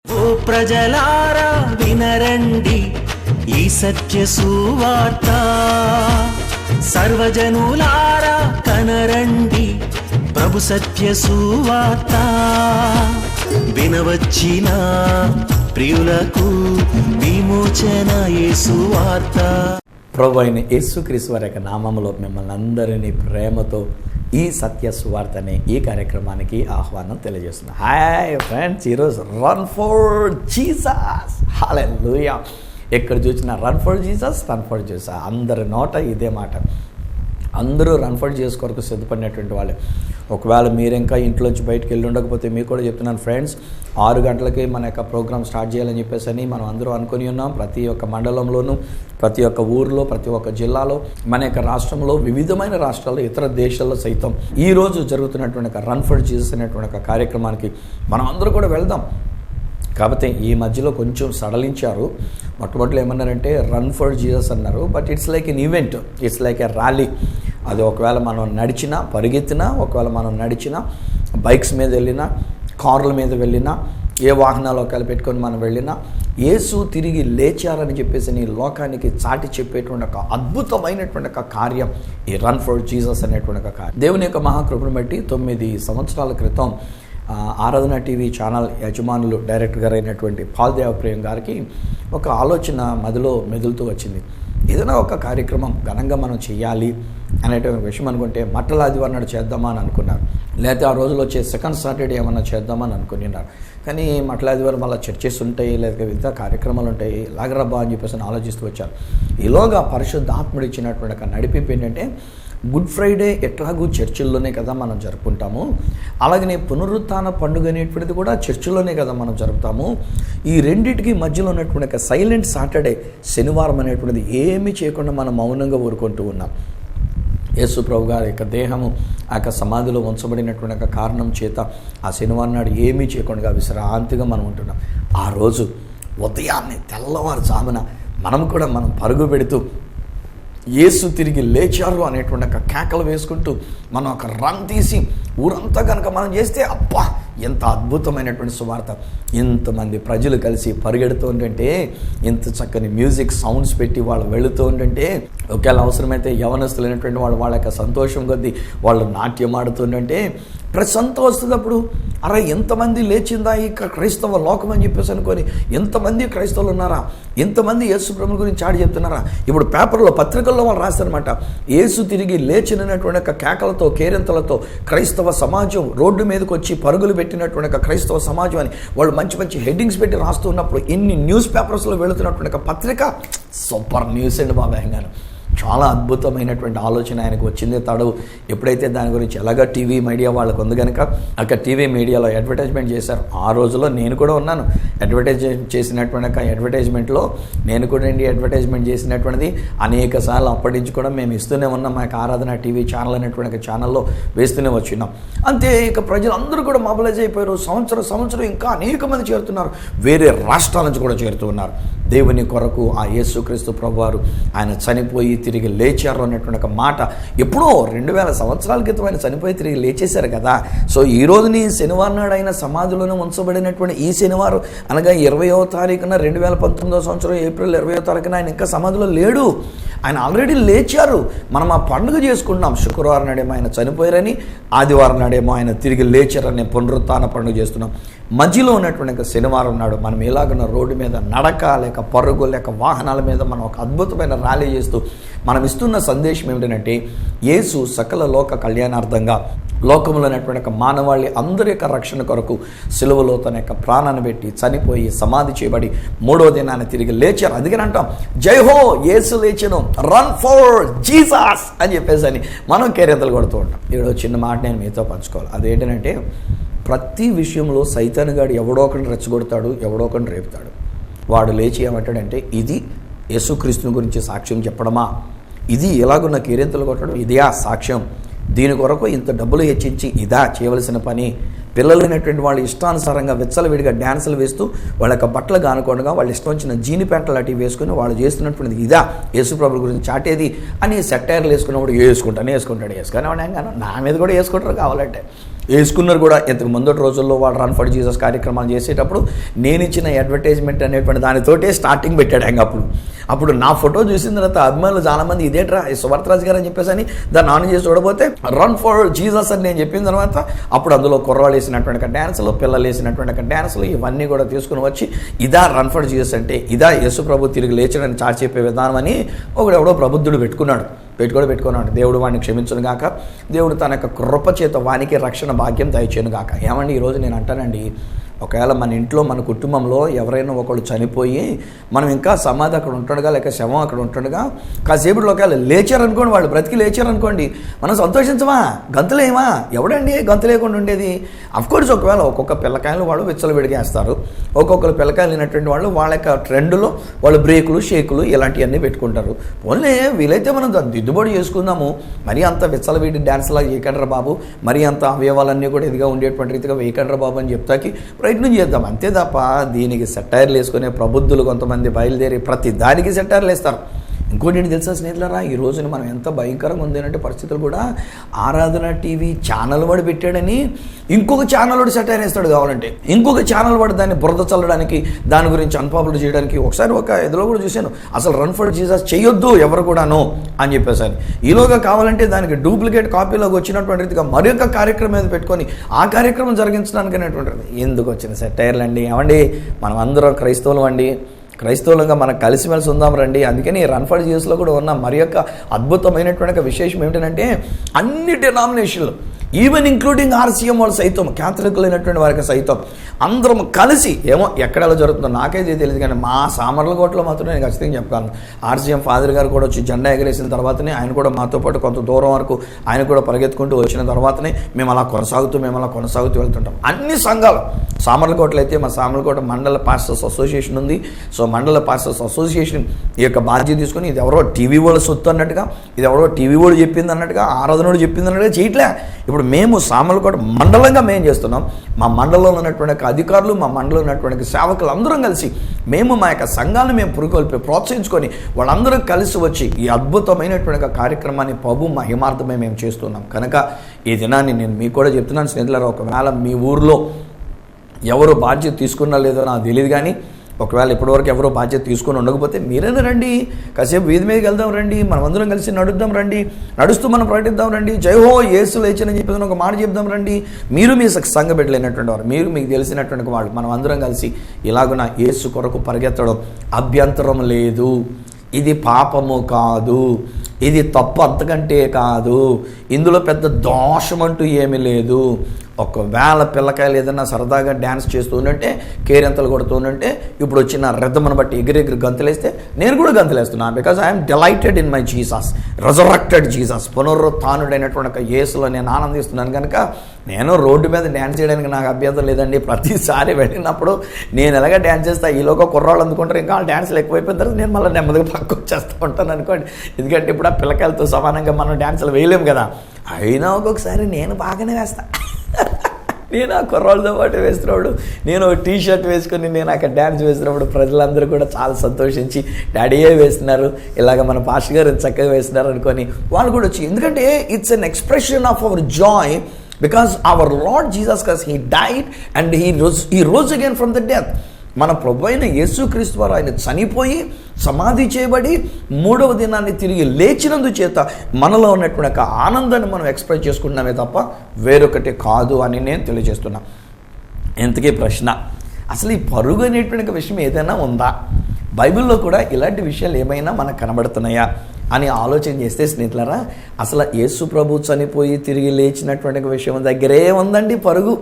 ఓ ప్రజలారా వినరండి ఈ సత్య సువార్త, సర్వజనులారా కనరండి ప్రభు సత్య సువార్త. వినవచ్చిన ప్రియులకు విమోచన యేసు వార్త. ప్రభు అయిన యేసుక్రీస్తు వారి యొక్క నామములో మిమ్మల్ని అందరినీ ప్రేమతో ఈ సత్య సువార్త అనే ఈ కార్యక్రమానికి ఆహ్వానం తెలియజేస్తున్నాను. హాయ్ ఫ్రెండ్స్, ఈరోజు రన్ ఫర్ జీసస్. హల్లెలూయా. ఎక్కడ చూసినా run for Jesus, run for Jesus, అందరి నోట ఇదే మాట. అందరూ రన్ ఫర్ జీసస్ కొరకు సిద్ధపడినటువంటి వాళ్ళే. ఒకవేళ మీరు ఇంకా ఇంట్లోంచి బయటకు వెళ్ళి ఉండకపోతే మీకు కూడా చెప్తున్నాను ఫ్రెండ్స్, 6 గంటలకి మన యొక్క ప్రోగ్రామ్ స్టార్ట్ చేయాలని చెప్పేసి మనం అందరూ అనుకుని ఉన్నాం. ప్రతి ఒక్క మండలంలోనూ, ప్రతి ఒక్క ఊరిలో, ప్రతి ఒక్క జిల్లాలో, మన యొక్క రాష్ట్రంలో, వివిధమైన రాష్ట్రాల్లో, ఇతర దేశాల్లో సైతం ఈరోజు జరుగుతున్నటువంటి రన్ ఫర్ జీసస్ అనేటువంటి కార్యక్రమానికి మనం అందరూ కూడా వెళ్దాం. కాకపోతే ఈ మధ్యలో కొంచెం సడలించారు. మొట్టమొదటిలో ఏమన్నారంటే రన్ ఫర్ జీసస్ అన్నారు, but it's like an event, it's like a rally. అది ఒకవేళ మనం నడిచినా, పరిగెత్తినా, ఒకవేళ మనం నడిచినా, బైక్స్ మీద వెళ్ళినా, కార్ల మీద వెళ్ళినా, ఏ వాహనాలు ఒకవేళ పెట్టుకొని మనం వెళ్ళినా, యేసు తిరిగి లేచారని చెప్పేసి నీ లోకానికి చాటి చెప్పేటువంటి ఒక అద్భుతమైనటువంటి ఒక కార్యం ఈ రన్ ఫర్ జీసస్ అనేటువంటి ఒక కార్యం. దేవుని యొక్క మహాకృపను బట్టి 9 సంవత్సరాల క్రితం ఆరాధన టీవీ ఛానల్ యజమానులు, డైరెక్టర్ గారు అయినటువంటి పాల్ దేవప్రియం గారికి ఒక ఆలోచన మదిలో మెదులుతూ వచ్చింది. ఏదైనా ఒక కార్యక్రమం ఘనంగా మనం చేయాలి అనేటువంటి విషయం అనుకుంటే మట్టల ఆదివారం నాడు చేద్దామా అని అనుకున్నారు. లేకపోతే ఆ రోజులో వచ్చే సెకండ్ సాటర్డే ఏమన్నా చేద్దామని అనుకున్నారు. కానీ మట్టల ఆదివారం వల్ల చర్చెస్ ఉంటాయి, లేదా వివిధ కార్యక్రమాలు ఉంటాయి, లాగరబ్బా అని చెప్పేసి ఆలోచిస్తూ వచ్చారు. ఈలోగా పరిశుద్ధాత్ముడు ఇచ్చినటువంటి ఒక నడిపింపు ఏంటంటే, గుడ్ ఫ్రైడే ఎట్లాగూ చర్చిల్లోనే కదా మనం జరుపుకుంటాము, అలాగనే పునరుత్థాన పండుగ అనేటువంటిది కూడా చర్చిల్లోనే కదా మనం జరుపుతాము. ఈ రెండింటికి మధ్యలో ఉన్నటువంటి ఒక సైలెంట్ సాటర్డే, శనివారం అనేటువంటిది ఏమీ చేయకుండా మనం మౌనంగా ఊరుకుంటూ ఉన్నాం. యేసు ప్రభు గారి యొక్క దేహము ఆ యొక్క సమాధిలో ఉంచబడినటువంటి ఒక కారణం చేత ఆ శనివారం నాడు ఏమీ చేయకుండా విశ్రాంతిగా మనం ఉంటున్నాం. ఆ రోజు ఉదయాన్నే తెల్లవారుజామున మనం పరుగు పెడుతూ యేసు తిరిగి లేచారు అనేటువంటి ఒక కేకలు వేసుకుంటూ మనం ఒక రన్ తీసి ఊరంతా కనుక మనం చేస్తే, అబ్బా ఎంత అద్భుతమైనటువంటి సువార్త. ఇంతమంది ప్రజలు కలిసి పరిగెడుతూ ఉంటుంటే, ఇంత చక్కని మ్యూజిక్ సౌండ్స్ పెట్టి వాళ్ళు వెళుతూ ఉంటుంటే, ఒకవేళ అవసరమైతే యవనస్తులైనటువంటి వాళ్ళ యొక్క సంతోషం కొద్దీ వాళ్ళు నాట్యం ఆడుతుంటే, ప్రతి సంతో వస్తున్నప్పుడు అరే ఎంతమంది లేచిందా ఈ క్రైస్తవ లోకం అని చెప్పేసి అనుకొని, ఎంతమంది క్రైస్తవులు ఉన్నారా, ఎంతమంది యేసు ప్రభువు గురించి చాటి చెప్తున్నారా. ఇప్పుడు పేపర్లో, పత్రికల్లో వాళ్ళు రాస్తారనమాట, యేసు తిరిగి లేచినటువంటి ఒక కేకలతో, కేరింతలతో క్రైస్తవ సమాజం రోడ్డు మీదకి వచ్చి పరుగులు పెట్టినటువంటి ఒక క్రైస్తవ సమాజం అని వాళ్ళు మంచి మంచి హెడ్డింగ్స్ పెట్టి రాస్తున్నప్పుడు ఇన్ని న్యూస్ పేపర్స్లో వెళుతున్నటువంటి ఒక పత్రిక సూపర్ న్యూస్ అండి బాబా. గాను చాలా అద్భుతమైనటువంటి ఆలోచన ఆయనకు వచ్చింది. తడు ఎప్పుడైతే దాని గురించి ఎలాగ టీవీ మీడియా వాళ్ళకు ఉంది కనుక అక్కడ టీవీ మీడియాలో అడ్వర్టైజ్మెంట్ చేశారు. ఆ రోజులో నేను కూడా ఉన్నాను. చేసినటువంటి అడ్వర్టైజ్మెంట్లో నేను కూడా అడ్వర్టైజ్మెంట్ చేసినటువంటిది అనేక సార్లు అప్పటి నుంచి కూడా మేము ఇస్తూనే ఉన్నాం. మా యొక్క ఆరాధన టీవీ ఛానల్ అనేటువంటి ఛానల్లో వేస్తూనే వచ్చినాం. అంతే ఇక ప్రజలందరూ కూడా మొబిలైజ్ అయిపోయారు. సంవత్సరం ఇంకా అనేక మంది చేరుతున్నారు. వేరే రాష్ట్రాల నుంచి కూడా చేరుతూ ఉన్నారు. దేవుని కొరకు ఆ యేసుక్రీస్తు ప్రభువారు ఆయన చనిపోయి తిరిగి లేచారు అనేటువంటి ఒక మాట ఎప్పుడో 2000 సంవత్సరాల క్రితం ఆయన చనిపోయి తిరిగి లేచేశారు కదా. సో ఈ రోజుని శనివారం నాడు ఆయన సమాధిలోనే ఉంచబడినటువంటి ఈ శనివారం అనగా 20వ తారీఖున 2019వ సంవత్సరం ఏప్రిల్ 20వ తారీఖున ఆయన ఇంకా సమాధిలో లేడు. ఆయన ఆల్రెడీ లేచారు. మనం ఆ పండుగ చేసుకుంటున్నాం. శుక్రవారం నాడేమో ఆయన చనిపోయారని, ఆదివారం నాడేమో ఆయన తిరిగి లేచారని పునరుత్థాన పండుగ చేస్తున్నాం. మధ్యలో ఉన్నటువంటి శనివారం నాడు మనం ఎలాగన్నా రోడ్డు మీద నడక, లేక పరుగు, లేక వాహనాల మీద మనం ఒక అద్భుతమైన ర్యాలీ చేస్తూ మనం ఇస్తున్న సందేశం ఏమిటంటే, యేసు సకల లోక కళ్యాణార్థంగా లోకంలో ఉన్నటువంటి ఒక మానవాళి అందరి యొక్క రక్షణ కొరకు సిలువలో తన యొక్క ప్రాణాన్ని పెట్టి చనిపోయి సమాధి చేయబడి 3వ దినాన్ని తిరిగి లేచారు. అందుకని అంటాం, జై హో యేసు లేచెను, రన్ ఫర్ జీసస్ అని చెప్పేసి అని మనం కేరింతలు కొడుతూ ఉంటాం. ఇక్కడ చిన్న మాట నేను మీతో పంచుకోవాలి. అదేంటంటే, ప్రతి విషయంలో సైతాను గాడు ఎవడో ఒకటి రెచ్చగొడతాడు, ఎవడో ఒకటి రేపుతాడు. వాడు లేచి ఏమంటాడంటే, ఇది యేసుక్రీస్తుని గురించి సాక్ష్యం చెప్పడమా, ఇది ఎలాగున్న కేరింతలు కొట్టడం, ఇదే ఆ సాక్ష్యం, దీని కొరకు ఇంత డబ్బులు హెచ్చించి ఇదా చేయవలసిన పని, పిల్లలైనటువంటి వాళ్ళు ఇష్టానుసారంగా విచ్చలవిడిగా డ్యాన్సులు వేస్తూ వాళ్ళ యొక్క బట్టలు కానుకోండగా వాళ్ళు ఇష్టం వచ్చిన జీని ప్యాంట్లు లాంటివి వేసుకుని వాళ్ళు చేస్తున్నటువంటిది ఇదా యేసుప్రభు గురించి చాటేది అని సెట్టైర్లు వేసుకున్నప్పుడు వేసుకుంటాడు వేసుకునేవాడు నా మీద కూడా వేసుకుంటారు కావాలంటే వేసుకున్నారు కూడా. ఇంతకు ముందటి రోజుల్లో వాళ్ళు రన్ ఫర్ జీసస్ కార్యక్రమాలు చేసేటప్పుడు నేను ఇచ్చిన అడ్వర్టైజ్మెంట్ అనేటువంటి దానితోటే స్టార్టింగ్ పెట్టాడు అప్పుడు నా ఫోటో చూసిన తర్వాత అభిమానులు చాలామంది ఇదేట్రా సువర్తరాజు గారు అని చెప్పేసి అని దాన్ని ఆన్ చేసి చూడబోతే రన్ ఫర్ జీసస్ అని నేను చెప్పిన తర్వాత అప్పుడు అందులో కుర్రాళ్ళు వేసినటువంటి డ్యాన్సులు, పిల్లలు వేసినటువంటి డ్యాన్సులు ఇవన్నీ కూడా తీసుకుని వచ్చి ఇదా రన్ ఫర్ జీసస్ అంటే, ఇదా యేసు ప్రభు తిరిగి లేచడని చాటి చెప్పే విధానం అని ఒకడెవడో ప్రబుద్ధుడు పెట్టుకున్నాడు. దేవుడు వాడిని క్షమించును గాక, దేవుడు తన యొక్క కృప చేత వానికి రక్షణ భాగ్యం దయచేయను గాక. ఏమండి ఈరోజు నేను అంటానండి, ఒకవేళ మన ఇంట్లో మన కుటుంబంలో ఎవరైనా ఒకళ్ళు చనిపోయి మనం ఇంకా సమాధి అక్కడ ఉంటుండగా లేక శవం అక్కడ ఉంటుండగా కాసేపులో ఒకవేళ లేచారనుకోండి, వాళ్ళు బ్రతికి లేచారనుకోండి, మనం సంతోషించమా? గంతులేమా? ఎవడండి గంతు లేకుండా ఉండేది? అఫ్కోర్స్ ఒకవేళ ఒక్కొక్క పిల్లకాయలు వాళ్ళు విచ్చలు విడిగేస్తారు, ఒక్కొక్కరు పిల్లకాయలు అయినటువంటి వాళ్ళు వాళ్ళ యొక్క ట్రెండ్లో వాళ్ళు బ్రేకులు షేకులు ఇలాంటివన్నీ పెట్టుకుంటారు. ఓన్లీ వీలైతే మనం దిద్దుబాటు చేసుకుందాము. మరీ అంత విచ్చలవిడి డ్యాన్స్లా వేయకండ్రా బాబు, మరీ అంత అవయవాలన్నీ కూడా ఇదిగా ఉండేటువంటి రీతిగా వేయకండ్రా బాబు అని చెప్తాకి ప్రయత్నం చేద్దాం, అంతే తప్ప దీనికి సెట్టైర్లు వేసుకునే ప్రబుద్ధులు కొంతమంది బయలుదేరి ప్రతి దానికి సెట్టైర్లు వేస్తారు. ఇంకోటి ఏంటి తెలుసా స్నేహితులారా, ఈ రోజున మనం ఎంత భయంకరంగా ఉంది అంటే పరిస్థితులు కూడా, ఆరాధన టీవీ ఛానల్ వాడు పెట్టాడని ఇంకొక ఛానల్ వాడు సెటైర్ వేస్తాడు, కావాలంటే ఇంకొక ఛానల్ వాడు దాన్ని బురద చల్లడానికి, దాని గురించి అన్పాపులర్ చేయడానికి. ఒకసారి ఒక ఎదులో కూడా చూశాను, అసలు రన్ ఫర్ జీసస్ చేయొద్దు ఎవరు కూడాను అని చెప్పేసాను. ఈలోగా కావాలంటే దానికి డూప్లికేట్ కాపీలోకి వచ్చినటువంటి రీతిగా మరొక కార్యక్రమం మీద పెట్టుకొని ఆ కార్యక్రమం జరిగించడానికి అనేటువంటిది ఎందుకు వచ్చిన సెటైర్లు అండి? ఏమండి మనం అందరం క్రైస్తవులు అండి, క్రైస్తవులంగా మనం కలిసిమెలిసి ఉందాం రండి. అందుకని రన్ ఫర్ జీసస్లో కూడా ఉన్న మరి యొక్క అద్భుతమైనటువంటి విశేషం ఏమిటంటే, అన్ని డినామినేషన్లు ఈవెన్ ఇంక్లూడింగ్ ఆర్సీఎం వాళ్ళు సైతం, క్యాథలికులైనటువంటి వారికి సైతం అందరం కలిసి, ఏమో ఎక్కడ ఎలా జరుగుతుందో నాకైతే తెలియదు కానీ మా సామర్లకోటలో మాత్రం నేను ఖచ్చితంగా చెప్పగలను, ఆర్సీఎం ఫాదర్ గారు కూడా వచ్చి జెండా ఎగరేసిన తర్వాతనే ఆయన కూడా మాతో పాటు కొంత దూరం వరకు ఆయన కూడా పరిగెత్తుకుంటూ వచ్చిన తర్వాతనే మేము అలా కొనసాగుతూ వెళ్తుంటాం. అన్ని సంఘాలు, సామర్లకోటలో అయితే మా సామర్లకోట మండల పాస్టర్స్ అసోసియేషన్ ఉంది. సో మండల పాస్టర్స్ అసోసియేషన్ ఈ యొక్క బాధ్యత తీసుకుని ఇది ఎవరో టీవీ వాళ్ళు సొత్తు అన్నట్టుగా, ఇది ఎవరో టీవీ వాళ్ళు చెప్పింది అన్నట్టుగా, ఆరాధనుడు చెప్పింది అన్నట్టుగా చేయట్లే. ఇప్పుడు మేము సామర్లకోట మండలంగా మేము చేస్తున్నాం. మా మండలంలో ఉన్నటువంటి అధికారులు, మా మండలంలో ఉన్నటువంటి సేవకులు అందరం కలిసి మేము మా యొక్క సంఘాన్ని మేము పురుకొల్పి ప్రోత్సహించుకొని వాళ్ళందరూ కలిసి వచ్చి ఈ అద్భుతమైనటువంటి కార్యక్రమాన్ని ప్రభు మహిమార్థమే మేము చేస్తున్నాం. కనుక ఈ దినాన్ని నేను మీకు కూడా చెప్తున్నాను స్నేహితులారా, ఒకవేళ మీ ఊర్లో ఎవరు బాధ్యత తీసుకున్నా లేదో నాకు తెలియదు కానీ, ఒకవేళ ఇప్పటివరకు ఎవరో బాధ్యత తీసుకొని ఉండకపోతే మీరైనా రండి, కాసేపు వీధి మీదకి వెళ్దాం రండి, మనం అందరం కలిసి నడుద్దాం రండి, నడుస్తూ మనం ప్రకటిద్దాం రండి, జై హో యేసు లేచని చెప్పేసి ఒక మాట చెప్దాం రండి. మీరు మీ సంఘ బిడ్డలైనటువంటి వారు, మీరు మీకు తెలిసినటువంటి వాళ్ళు, మనం అందరం కలిసి ఇలాగున యేసు కొరకు పరిగెత్తడం అభ్యంతరం లేదు. ఇది పాపము కాదు, ఇది తప్పు అంతకంటే కాదు, ఇందులో పెద్ద దోషం అంటూ ఏమీ లేదు. ఒకవేళ పిల్లకాయలు ఏదైనా సరదాగా డ్యాన్స్ చేస్తూ ఉంటే, కేరింతలు కొడుతూ ఉంటే, ఇప్పుడు వచ్చిన రిథమ్ను బట్టి ఎగిరెగిరి గంతులేస్తే నేను కూడా గంతులేస్తున్నాను. Because I'm delighted in my Jesus, resurrected Jesus, పునరుత్థానుడైనటువంటి ఒక యేసులో నేను ఆనందిస్తున్నాను. కనుక నేను రోడ్డు మీద డ్యాన్స్ చేయడానికి నాకు అభ్యంతరం లేదండి. ప్రతిసారి వెళ్ళినప్పుడు నేను ఎలాగ డ్యాన్స్ చేస్తా, ఈలోగా కుర్రాళ్ళు అందుకుంటారు, ఇంకా డ్యాన్స్లు ఎక్కువైపోయిన తర్వాత నేను మళ్ళీ నెమ్మదిగా పక్కకు వచ్చేస్తూ ఉంటాను అనుకోండి. ఎందుకంటే ఇప్పుడు ఆ పిల్లకాయలతో సమానంగా మనం డ్యాన్సులు వేయలేము కదా. అయినా ఒక్కొక్కసారి నేను బాగానే వేస్తా. నేను ఆ కుర్రాళ్ళతో పాటు వేస్తున్నప్పుడు, నేను టీ షర్ట్ వేసుకొని నేను అక్కడ డ్యాన్స్ వేస్తున్నప్పుడు ప్రజలందరూ కూడా చాలా సంతోషించి డాడీయే వేస్తున్నారు, ఇలాగ మన పాస్టర్ గారు చక్కగా వేస్తున్నారు అనుకొని వాళ్ళు కూడా వచ్చి, ఎందుకంటే it's an expression of our Joy because our Lord Jesus Christ he died and he rose again from the death. మన ప్రభు అయిన యేసుక్రీస్తు వారు ఆయన చనిపోయి సమాధి చేయబడి మూడవ దినాన్ని తిరిగి లేచినందు చేత మనలో ఉన్నటువంటి ఆనందాన్ని మనం ఎక్స్ప్రెస్ చేసుకుంటున్నామే తప్ప వేరొకటి కాదు అని నేను తెలియజేస్తున్నా. ఇంతకీ ప్రశ్న, అసలు ఈ పరుగు అనేటువంటి విషయం ఏదైనా ఉందా? బైబిల్లో కూడా ఇలాంటి విషయాలు ఏమైనా మనకు కనబడుతున్నాయా అని ఆలోచన చేస్తే స్నేహితులారా, అసలు యేసు ప్రభు చనిపోయి తిరిగి లేచినటువంటి విషయం దగ్గరే ఉందండి పరుగు.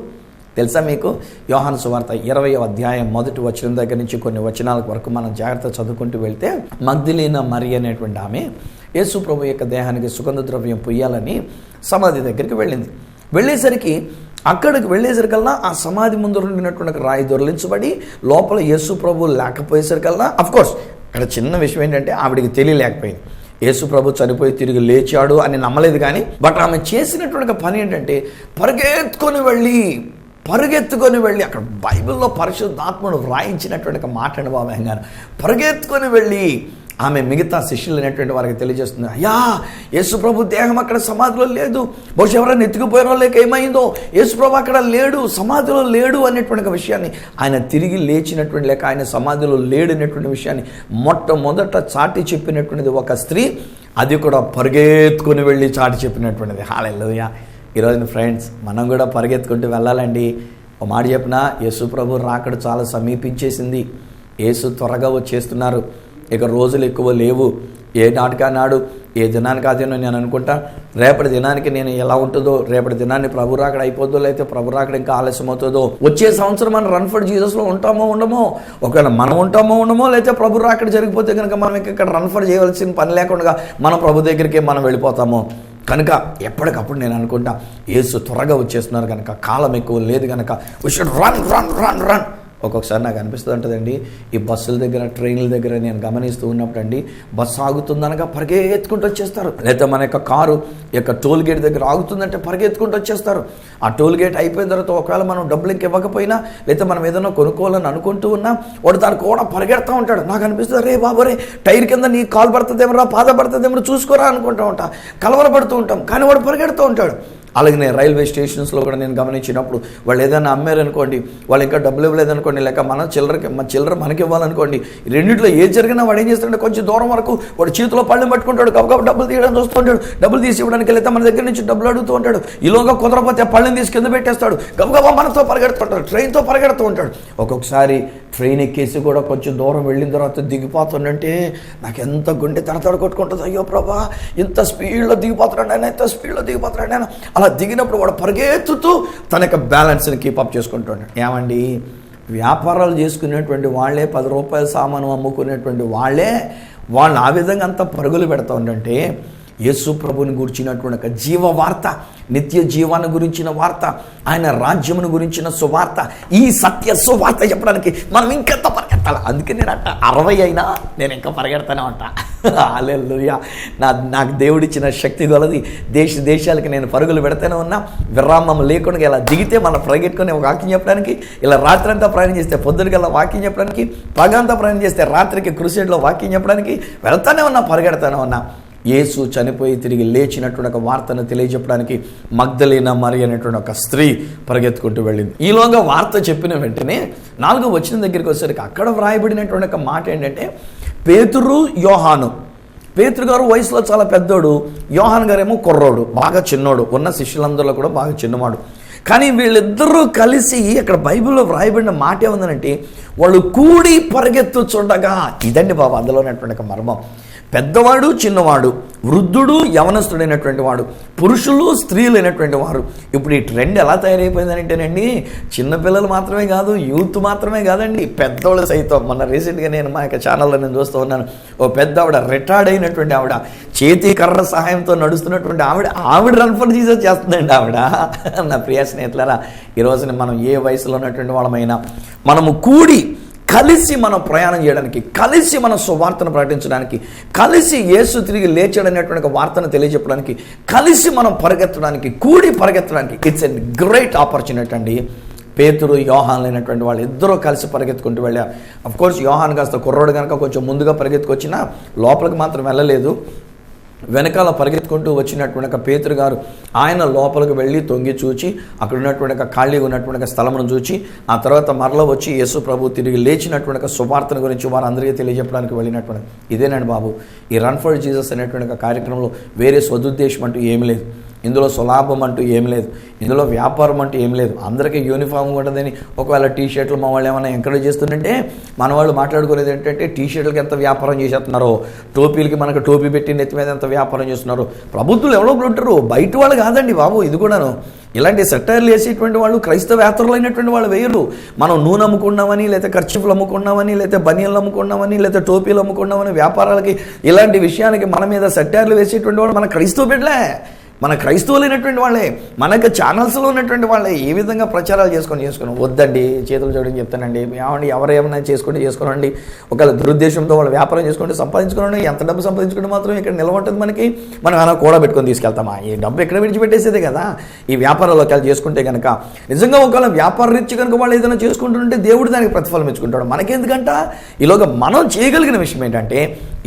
తెలుసా మీకు? యోహాను సువార్త 20వ అధ్యాయం 1వ వచనం దగ్గర నుంచి కొన్ని వచనాల వరకు మనం జాగ్రత్త చదువుకుంటూ వెళ్తే, మగ్దలీనా మరి అనేటువంటి ఆమె యేసు ప్రభు యొక్క దేహానికి సుగంధ ద్రవ్యం పొయ్యాలని సమాధి దగ్గరికి వెళ్ళింది. అక్కడికి వెళ్ళేసరికల్లా ఆ సమాధి ముందు ఉండినటువంటి రాయి దొరలించబడి లోపల యేసు ప్రభు లేకపోయేసరికల్లా, అఫ్కోర్స్ ఇక్కడ చిన్న విషయం ఏంటంటే ఆవిడికి తెలియలేకపోయింది యేసు ప్రభు చనిపోయి తిరిగి లేచాడు అని నమ్మలేదు. కానీ బట్ ఆమె చేసినటువంటి పని ఏంటంటే పరిగెత్తుకొని వెళ్ళి పరుగెత్తుకొని వెళ్ళి, అక్కడ బైబిల్లో పరిశుద్ధాత్మను వ్రాయించినటువంటి ఒక మాట అండి బాబు గారు, పరుగెత్తుకొని వెళ్ళి ఆమె మిగతా శిష్యులు అనేటువంటి వారికి తెలియజేస్తుంది, అయ్యా యేసుప్రభు దేహం అక్కడ సమాధిలో లేదు, బహుశా ఎవరైనా ఎత్తుకుపోయిన లేక ఏమైందో, యేసుప్రభు అక్కడ లేడు, సమాధిలో లేడు అనేటువంటి విషయాన్ని, ఆయన తిరిగి లేచినటువంటి లేక ఆయన సమాధిలో లేడు అనేటువంటి విషయాన్ని మొట్టమొదట చాటి చెప్పినటువంటిది ఒక స్త్రీ, అది కూడా పరిగెత్తుకొని వెళ్ళి చాటి చెప్పినటువంటిది. హల్లెలూయా. ఈరోజు ఫ్రెండ్స్, మనం కూడా పరిగెత్తుకుంటూ వెళ్ళాలండి. ఒక మాట చెప్పిన, యేసుప్రభు రాకడ చాలా సమీపించేసింది. యేసు త్వరగా వచ్చేస్తున్నారు. ఇక రోజులు ఎక్కువ లేవు. ఏ నాటికా నాడు, ఏ దినానికి అదేనో నేను అనుకుంటా, రేపటి దినానికి నేను ఎలా ఉంటుందో, రేపటి దినాన్ని ప్రభు రాకడ అయిపోతుందో, లేకపోతే ప్రభు రాకడ ఇంకా ఆలస్యం అవుతుందో, వచ్చే సంవత్సరం మనం రన్ ఫర్ జీసస్లో ఉంటామో ఉండమో, ఒకవేళ మనం ఉంటామో ఉండమో, లేకపోతే ప్రభు రాకడ జరిగిపోతే కనుక మనం ఇక్కడ రన్ ఫర్ చేయవలసిన పని లేకుండా మనం ప్రభు దగ్గరికి మనం వెళ్ళిపోతాము. కనుక ఎప్పటికప్పుడు నేను అనుకుంటా, యేసు త్వరగా వచ్చేస్తున్నారు కనుక, కాలం ఎక్కువ లేదు కనుక we should run run run run. ఒక్కొక్కసారి నాకు అనిపిస్తుంది ఉంటుందండి, ఈ బస్సుల దగ్గర, ట్రైన్ల దగ్గర నేను గమనిస్తూ ఉన్నప్పుడు అండి, బస్సు ఆగుతుందనగా పరిగెత్తుకుంటూ వచ్చేస్తారు. లేదా మన యొక్క కారు యొక్క టోల్ గేట్ దగ్గర ఆగుతుందంటే పరిగెత్తుకుంటూ వచ్చేస్తారు. ఆ టోల్ గేట్ అయిపోయిన తర్వాత ఒకవేళ మనం డబ్బులు ఇవ్వకపోయినా, లేదా మనం ఏదైనా కొనుక్కోవాలని అనుకుంటూ ఉన్నా, వాడు దానికి కూడా పరిగెడతా ఉంటాడు. నాకు అనిపిస్తుంది, రే బాబు రే, టైర్ కింద నీ కాలు పడుతుందేమరా, పాద పడుతుందేమో చూసుకోరా అనుకుంటూ ఉంటా, కలవరపడుతూ ఉంటాం, కానీ వాడు పరిగెడుతూ ఉంటాడు. అలాగే నేను రైల్వే స్టేషన్స్లో కూడా నేను గమనించినప్పుడు, వాళ్ళు ఏదైనా అమ్మారనుకోండి, వాళ్ళు ఇంకా డబ్బులు ఇవ్వలేదనుకోండి, లేక మన చిల్లర మనకి ఇవ్వాలనుకోండి, రెండింటిలో ఏది జరిగినా వాడు ఏం చేస్తాడంటే, కొంచెం దూరం వరకు వాడు చేతిలో పళ్ళెం పట్టుకుంటాడు, గబగబ డబ్బులు తీయడం చూస్తుంటాడు, డబ్బులు తీసి ఇవ్వడానికి లేదా మన దగ్గర నుంచి డబ్బులు అడుగుతూ ఉంటాడు. ఈలోగా కుదరపోతే పళ్ళెం తీసి కింద పెట్టేస్తాడు, గబగబా మనతో పరిగెడుతుంటాడు, ట్రైన్తో పరిగెడుతూ ఉంటాడు. ఒక్కొక్కసారి ట్రైన్ ఎక్కేసి కూడా కొంచెం దూరం వెళ్ళిన తర్వాత దిగిపోతుందంటే నాకు ఎంత గుండె తడతడ కొట్టుకుంటుంది. అయ్యో ప్రభా, ఇంత స్పీడ్లో దిగిపోతున్నాడు ఆయన, ఎంత స్పీడ్లో దిగిపోతున్నాడు ఆయన. అలా దిగినప్పుడు వాడు పరిగెత్తుతూ తన యొక్క బ్యాలెన్స్ని కీపప్ చేసుకుంటున్నాడు. ఏమండి, వ్యాపారాలు చేసుకునేటువంటి వాళ్ళే, 10 రూపాయల సామాను అమ్ముకునేటువంటి వాళ్ళు ఆ విధంగా అంత పరుగులు పెడతా ఉండంటే, యేసు ప్రభుని గురించినటువంటి ఒక జీవవార్త, నిత్య జీవాన్ని గురించిన వార్త, ఆయన రాజ్యమును గురించిన సువార్త, ఈ సత్య సువార్త చెప్పడానికి మనం ఇంకెంత పరిగెత్తాలి. అందుకే నేను అంట 60 అయినా నేను ఇంకా పరిగెడతానే ఉంటా. హల్లెలూయా. నాకు దేవుడిచ్చిన శక్తి గలది, దేశాలకి నేను పరుగులు పెడతానే ఉన్నా, విరామం లేకుండా. ఇలా దిగితే మనం పరిగెట్టుకుని ఒక వాక్యం చెప్పడానికి, ఇలా రాత్రి అంతా ప్రయాణం చేస్తే పొద్దునకల్లా వాక్యం చెప్పడానికి, పగంతా ప్రయాణం చేస్తే రాత్రికి క్రూసేడ్లో వాక్యం చెప్పడానికి వెళ్తానే ఉన్నా, పరిగెడతానే ఉన్నా. యేసు చనిపోయి తిరిగి లేచినటువంటి ఒక వార్తను తెలియజెప్పడానికి మగ్దలేనా మరి అనేటువంటి ఒక స్త్రీ పరిగెత్తుకుంటూ వెళ్ళింది. ఈలోగా వార్త చెప్పిన వెంటనే 4వ వచనం దగ్గరికి వచ్చేసరికి అక్కడ వ్రాయబడినటువంటి ఒక మాట ఏంటంటే, పేతురు యోహాను. పేతురు గారు వయసులో చాలా పెద్దోడు, యోహాను గారేమో కుర్రోడు, బాగా చిన్నోడు, ఉన్న శిష్యులందరిలో కూడా బాగా చిన్నవాడు. కానీ వీళ్ళిద్దరూ కలిసి అక్కడ బైబిల్లో వ్రాయబడిన మాట ఏముందనంటే, వాళ్ళు కూడి పరిగెత్తుచుండగా. ఇదండి బాబు అందులో ఉన్నటువంటి ఒక మర్మం. పెద్దవాడు, చిన్నవాడు, వృద్ధుడు, యవనస్తుడైనటువంటి వాడు, పురుషులు, స్త్రీలు అయినటువంటి వారు. ఇప్పుడు ఈ ట్రెండ్ ఎలా తయారైపోయిందంటేనండి, చిన్నపిల్లలు మాత్రమే కాదు, యూత్ మాత్రమే కాదండి, పెద్దవాళ్ళు సైతం. మొన్న రీసెంట్గా నేను మా యొక్క ఛానల్లో నేను చూస్తూ ఉన్నాను, ఓ పెద్ద ఆవిడ, రిటైర్డ్ అయినటువంటి ఆవిడ, చేతి కర్ర సహాయంతో నడుస్తున్నటువంటి ఆవిడ రన్ ఫర్ జీసస్ చేస్తుందండి ఆవిడ. నా ప్రియ స్నేహితులారా, ఈరోజున మనం ఏ వయసులో ఉన్నటువంటి వాళ్ళమైనా మనము కూడి కలిసి మనం ప్రయాణం చేయడానికి, కలిసి మనం సువార్తను ప్రకటించడానికి, కలిసి యేసు తిరిగి లేచాడనేటువంటి వార్తను తెలియజెప్పడానికి, కలిసి మనం పరిగెత్తడానికి, కూడి పరిగెత్తడానికి ఇట్స్ ఎ గ్రేట్ ఆపర్చునిటీ అండి. పేతురు, యోహాన్ అయినటువంటి వాళ్ళు ఇద్దరూ కలిసి పరిగెత్తుకుంటూ వెళ్ళారు. అఫ్కోర్స్ యోహాన్ కాస్త కుర్రోడు కనుక కొంచెం ముందుగా పరిగెత్తుకొచ్చినా లోపలికి మాత్రం వెళ్ళలేదు. వెనకాల పరిగెత్తుకుంటూ వచ్చినటువంటి ఒక పేతురు గారు ఆయన లోపలికి వెళ్ళి తొంగి చూచి, అక్కడ ఉన్నటువంటి ఒక ఖాళీగా ఉన్నటువంటి ఒక స్థలమును చూచి, ఆ తర్వాత మరలా వచ్చి యేసు ప్రభు తిరిగి లేచినటువంటి ఒక సువార్తను గురించి వారందరికీ తెలియజెప్పడానికి వెళ్ళినటువంటి. ఇదేనండి బాబు ఈ రన్ ఫర్ జీసస్ అనేటువంటి ఒక కార్యక్రమంలో వేరే సదుద్దేశం అంటూ ఏమి లేదు, ఇందులో సులాభం అంటూ ఏమి లేదు, ఇందులో వ్యాపారం అంటూ ఏమి లేదు. అందరికీ యూనిఫామ్ ఉంటుందని ఒకవేళ టీ షర్ట్లు మా వాళ్ళు ఏమైనా ఎంకరేజ్ చేస్తుంటే, మన వాళ్ళు మాట్లాడుకునేది ఏంటంటే, టీ షర్ట్లకి ఎంత వ్యాపారం చేసేస్తున్నారో, టోపీలకి మనకు టోపీ పెట్టి నెత్తి మీద ఎంత వ్యాపారం చేస్తున్నారు. ప్రభుత్వాలు ఎవరో ఉంటారు, బయట వాళ్ళు కాదండి బాబు. ఇది కూడాను ఇలాంటి సెట్టర్లు వేసేటువంటి వాళ్ళు క్రైస్తవేతరులు అయినటువంటి వాళ్ళు వేయరు. మనం నూనె అమ్ముకున్నామని, లేదా ఖర్చులు అమ్ముకున్నామని, లేదా బనియన్లు అమ్ముకున్నామని, లేదా టోపీలు అమ్ముకున్నామని వ్యాపారాలకి ఇలాంటి విషయానికి మన మీద సెట్టర్లు వేసేటువంటి వాళ్ళు మన క్రైస్తవ బిడ్డలే. మన క్రైస్తవులైనటువంటి వాళ్ళే, మనకు ఛానల్స్లో ఉన్నటువంటి వాళ్ళే ఏ విధంగా ప్రచారాలు చేసుకొని వద్దండి, చేతులు చూడని చెప్తానండి, ఏమండి ఎవరేమైనా చేసుకోనండి, ఒకవేళ దురుద్దేశంతో వాళ్ళు వ్యాపారం చేసుకోండి, సంపాదించుకోండి, ఎంత డబ్బు సంపాదించుకుంటే మాత్రం ఇక్కడ నిలబడుతుంది మనకి, మనం అలా కూడా పెట్టుకొని తీసుకెళ్తామా? ఈ డబ్బు ఎక్కడ విడిచిపెట్టేసేదే కదా. ఈ వ్యాపారాలు ఒకవేళ చేసుకుంటే కనుక నిజంగా ఒకవేళ వ్యాపార రీత్యా కనుక వాళ్ళు ఏదైనా చేసుకుంటుంటే దేవుడు దానికి ప్రతిఫలం ఇచ్చుకుంటాడు. మనకెందుకంట? ఈలోగా మనం చేయగలిగిన విషయం ఏంటంటే